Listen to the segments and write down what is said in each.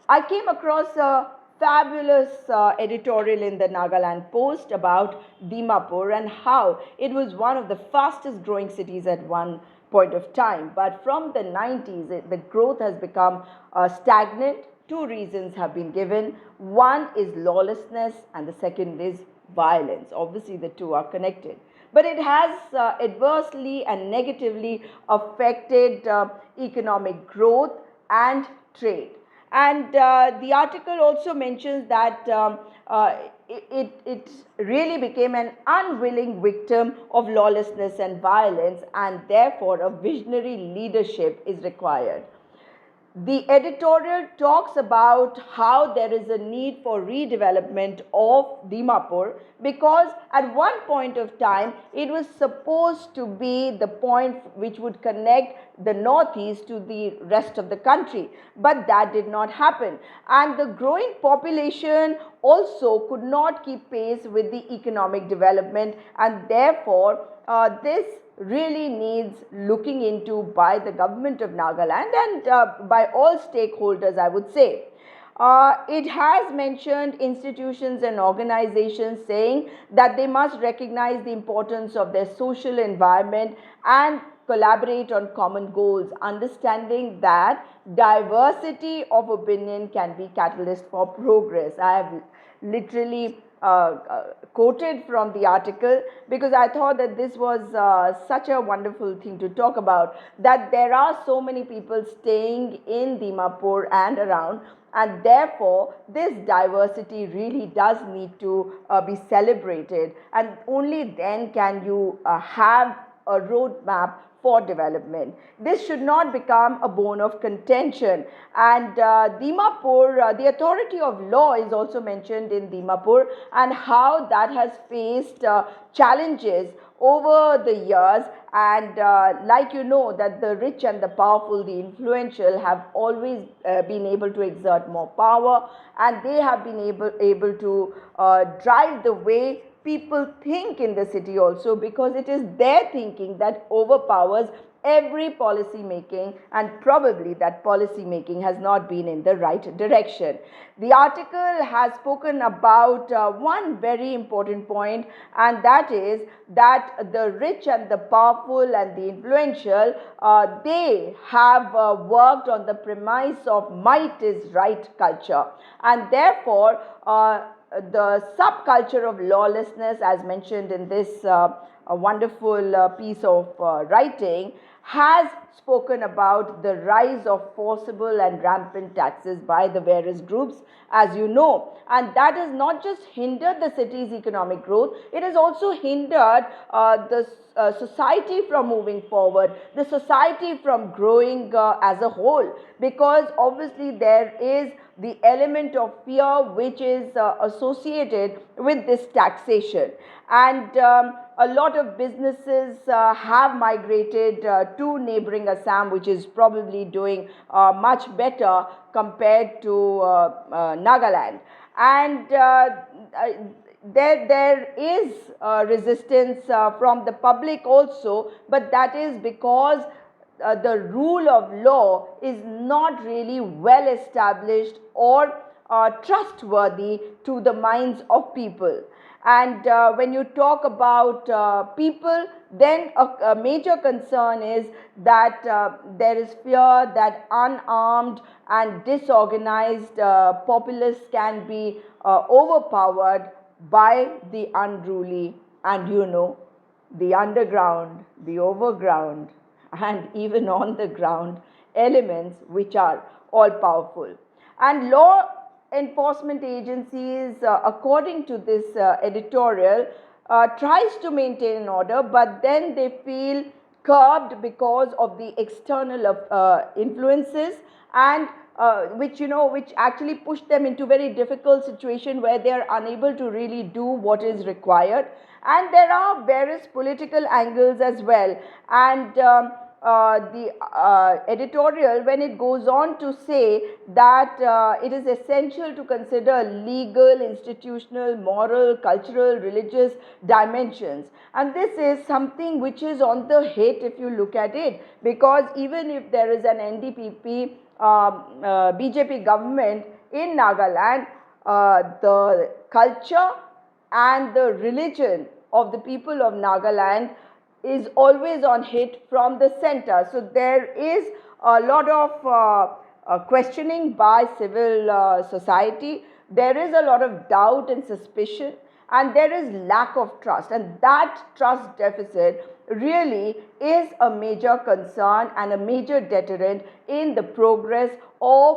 I came across a fabulous editorial in the Nagaland Post about Dimapur and how it was one of the fastest growing cities at one point of time. But from the 90s, the growth has become stagnant. Two reasons have been given. One is lawlessness, and the second is violence. Obviously, the two are connected. But it has adversely and negatively affected economic growth and trade. And the article also mentions that it really became an unwilling victim of lawlessness and violence, and therefore a visionary leadership is required. The editorial talks about how there is a need for redevelopment of Dimapur because at one point of time it was supposed to be the point which would connect the northeast to the rest of the country, but that did not happen, and the growing population also could not keep pace with the economic development, and therefore this really needs looking into by the government of Nagaland and by all stakeholders, I would say. It has mentioned institutions and organizations saying that they must recognize the importance of their social environment and collaborate on common goals, understanding that diversity of opinion can be catalyst for progress. I have literally quoted from the article because I thought that this was such a wonderful thing to talk about, that there are so many people staying in Dimapur and around, and therefore this diversity really does need to be celebrated, and only then can you have a roadmap for development. This should not become a bone of contention. And Dimapur, the authority of law is also mentioned in Dimapur, and how that has faced challenges over the years. And like you know, that the rich and the powerful, the influential, have always been able to exert more power, and they have been able to drive the way people think in the city also, because it is their thinking that overpowers every policy making, and probably that policy making has not been in the right direction. The article has spoken about one very important point, and that is that the rich and the powerful and the influential, they have worked on the premise of might is right culture, and therefore the subculture of lawlessness, as mentioned in this wonderful piece of writing, has spoken about the rise of forcible and rampant taxes by the various groups, as you know, and that has not just hindered the city's economic growth, it has also hindered the society from moving forward, the society from growing as a whole, because obviously there is the element of fear which is associated with this taxation. And a lot of businesses have migrated to neighboring Assam, which is probably doing much better compared to Nagaland. And there is resistance from the public also, but that is because the rule of law is not really well established or trustworthy to the minds of people. And when you talk about people, then a major concern is that there is fear that unarmed and disorganized populace can be overpowered by the unruly, and you know, the underground, the overground, and even on the ground elements which are all powerful. And law enforcement agencies, according to this editorial, tries to maintain order, but then they feel curbed because of the external influences, and which actually push them into very difficult situation where they are unable to really do what is required. And there are various political angles as well. And the editorial, when it goes on to say that it is essential to consider legal, institutional, moral, cultural, religious dimensions. And this is something which is on the hit if you look at it, because even if there is an NDPP BJP government, in Nagaland, the culture and the religion of the people of Nagaland is always on hit from the center. So there is a lot of questioning by civil society. There is a lot of doubt and suspicion, and there is lack of trust, and that trust deficit really is a major concern and a major deterrent in the progress of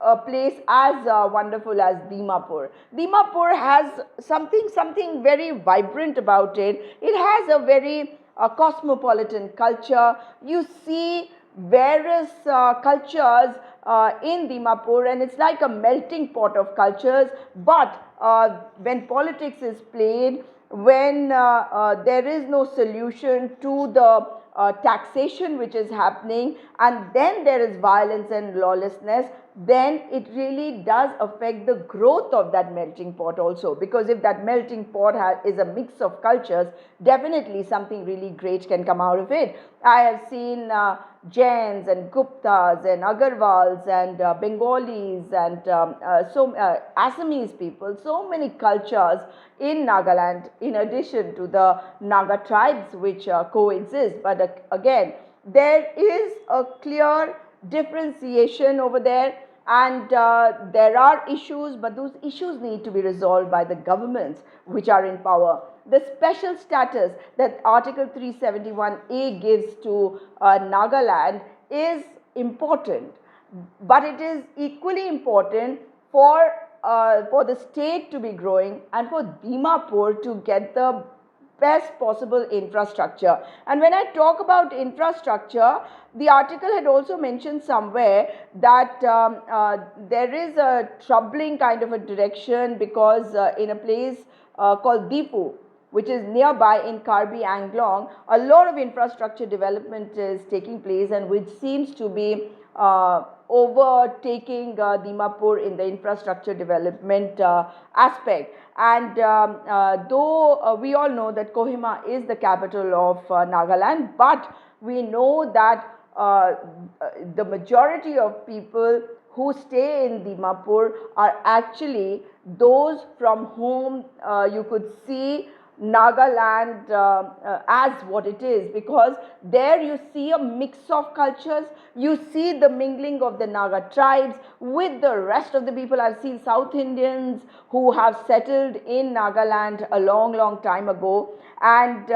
a place as wonderful as Dimapur. Dimapur has something very vibrant about it. It has a very cosmopolitan culture. You see various cultures in Dimapur, and it's like a melting pot of cultures. But when politics is played, when there is no solution to the taxation which is happening, and then there is violence and lawlessness, then it really does affect the growth of that melting pot also. Because if that melting pot is a mix of cultures, definitely something really great can come out of it. I have seen Jains and Guptas and Agarwals and Bengalis and Assamese people, so many cultures in Nagaland, in addition to the Naga tribes which coexist. But again, there is a clear differentiation over there, and there are issues, but those issues need to be resolved by the governments which are in power. The special status that Article 371A gives to Nagaland is important, but it is equally important for the state to be growing and for Dimapur to get the best possible infrastructure. And when I talk about infrastructure, the article had also mentioned somewhere that there is a troubling kind of a direction, because in a place called Difu, which is nearby in Karbi Anglong, a lot of infrastructure development is taking place, and which seems to be overtaking Dimapur in the infrastructure development aspect. And though we all know that Kohima is the capital of Nagaland, but we know that the majority of people who stay in Dimapur are actually those from whom you could see Nagaland as what it is, because there you see a mix of cultures. You see the mingling of the Naga tribes with the rest of the people. I've seen South Indians who have settled in Nagaland a long time ago. And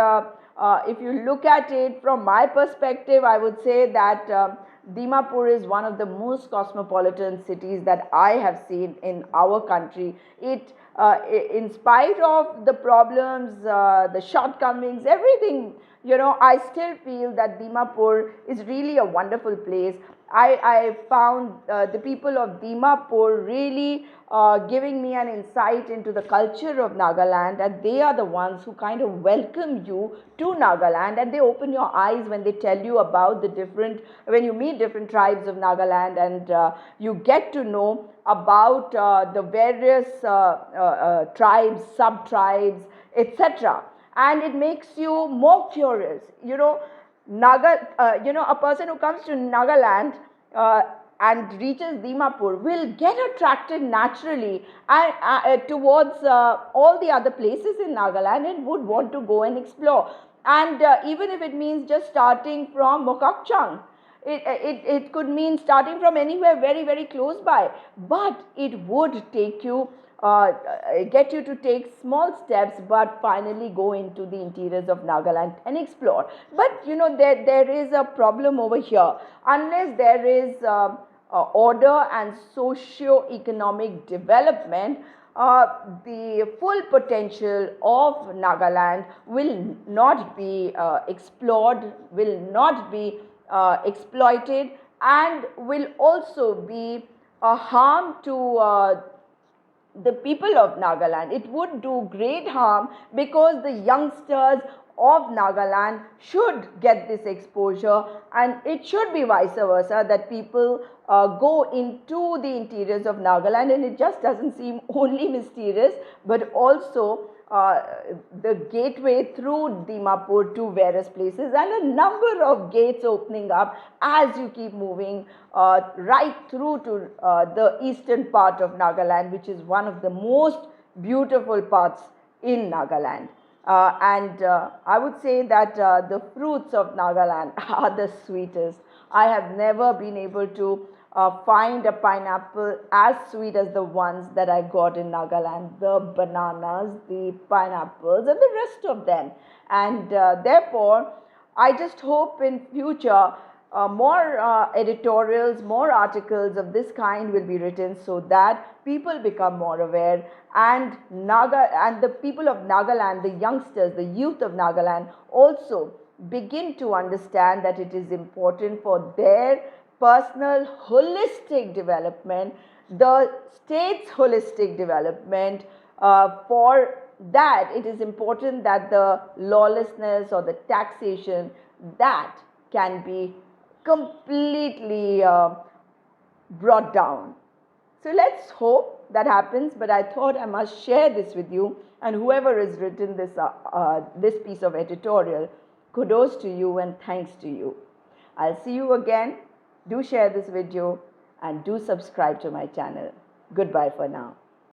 if you look at it from my perspective, I would say that Dimapur is one of the most cosmopolitan cities that I have seen in our country. It in spite of the problems, the shortcomings, everything, I still feel that Dimapur is really a wonderful place. I found the people of Dimapur really giving me an insight into the culture of Nagaland, and they are the ones who kind of welcome you to Nagaland, and they open your eyes when they tell you about when you meet different tribes of Nagaland, and you get to know about the various tribes, sub-tribes, etc. And it makes you more curious. A person who comes to Nagaland and reaches Dimapur will get attracted naturally towards all the other places in Nagaland, and would want to go and explore. And even if it means just starting from Mokokchung, it could mean starting from anywhere very close by, but it would take you get you to take small steps, but finally go into the interiors of Nagaland and explore. But there is a problem over here. Unless there is order and socio-economic development, the full potential of Nagaland will not be explored, will not be exploited, and will also be a harm to the people of Nagaland. It would do great harm, because the youngsters of Nagaland should get this exposure, and it should be vice versa, that people go into the interiors of Nagaland, and it just doesn't seem only mysterious, but also uh, the gateway through Dimapur to various places, and a number of gates opening up as you keep moving right through to the eastern part of Nagaland, which is one of the most beautiful parts in Nagaland. And I would say that the fruits of Nagaland are the sweetest. I have never been able to find a pineapple as sweet as the ones that I got in Nagaland. The bananas, the pineapples, and the rest of them. And therefore, I just hope in future more editorials, more articles of this kind will be written so that people become more aware, and the people of Nagaland, the youngsters, the youth of Nagaland also begin to understand that it is important for their personal holistic development, the state's holistic development. For that, it is important that the lawlessness or the taxation that can be completely brought down. So let's hope that happens, but I thought I must share this with you, and whoever has written this piece of editorial, kudos to you and thanks to you. I'll see you again. Do share this video and do subscribe to my channel. Goodbye for now.